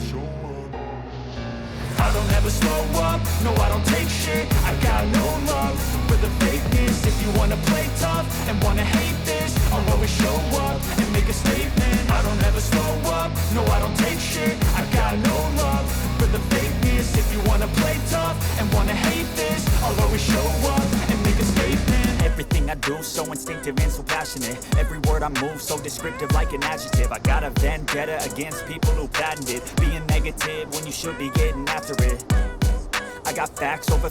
show up. I don't ever slow up, no I don't take shit. I got no love for the fakeness. If you wanna play tough and wanna hate this, I'll always show up and make a statement. I don't ever slow up, no I don't take shit. I got no love for the fakeness. If you wanna play tough and wanna hate this, I'll always show up and make a statement. Everything I do so instinctive and so passionate. Every word I move so descriptive like an adjective. I got a vendetta against people who patented being negative when you should be getting after it. I got facts over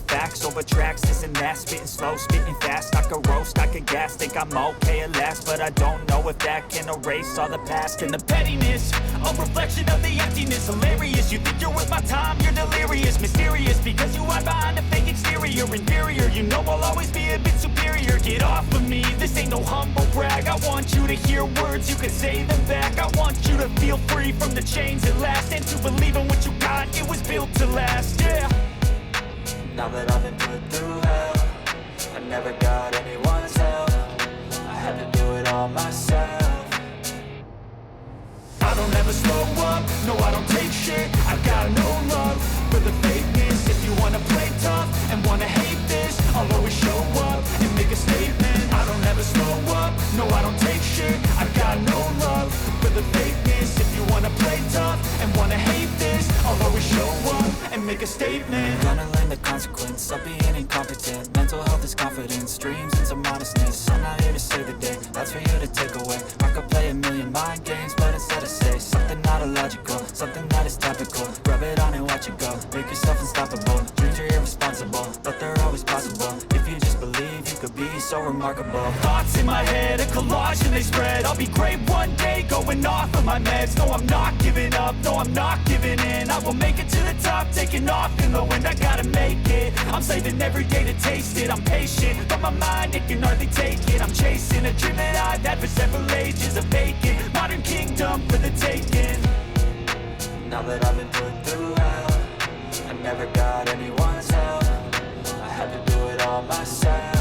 tracks, this and that. Spitting slow, spitting fast, I could roast, I could gas. Think I'm okay at last, but I don't know if that can erase all the past. And the pettiness, a reflection of the emptiness. Hilarious, you think you're worth my time, you're delirious. Mysterious, because you hide behind a fake exterior. Inferior, you know I'll always be a bit superior. Get off of me, this ain't no humble brag. I want you to hear words, you can say them back. I want you to feel free from the chains at last, and to believe in what you got, it was built to last, yeah. Now that I've been put through hell, I never got anyone's help. I had to do it all myself. I don't ever slow up, no I don't take shit. I got no love for the fakeness. If you wanna play tough and wanna hate this, I'll always show up and make a statement. I don't ever slow up, no I don't take shit. I got no love for the fakeness. If you wanna play tough and wanna hate this, I'll always show up and make a statement. Gonna learn the consequence of being incompetent. Mental health is confidence, dreams and some modestness. I'm not here to save the day, that's for you to take away. I could play a million mind games, but instead I say something not illogical, something that is topical. Rub it on and watch it go, make yourself unstoppable. Dreams are irresponsible, but they're always possible. If you just believe, you could be so remarkable. Thoughts in my head, a collage and they spread. I'll be great one day, going off of my meds. No, I'm not giving up, no, I'm not giving in. I will make it to the top, taking off in the wind. I gotta make it, I'm saving every day to taste it. I'm patient, but my mind, it can hardly take it. I'm chasing a dream that I've had for several ages. A vacant, modern kingdom for the taking. Now that I've been put through hell, I never got anyone's help. I had to do it all myself.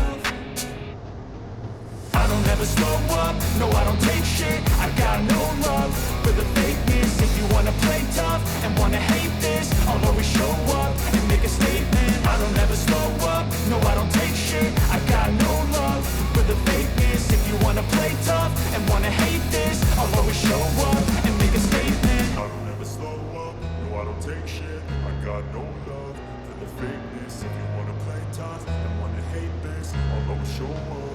I don't ever slow up, no I don't take shit. I got no love for the fakeness. If you wanna play tough and wanna hate this, I'll always show up and make a statement. I don't ever slow up, no I don't take shit. I got no love for the fakeness. If you wanna play tough and wanna hate this, I'll always show up and make a statement. I don't ever slow up, no I don't take shit. I got no love for the fakeness. If you wanna play tough and wanna hate this, I'll always show up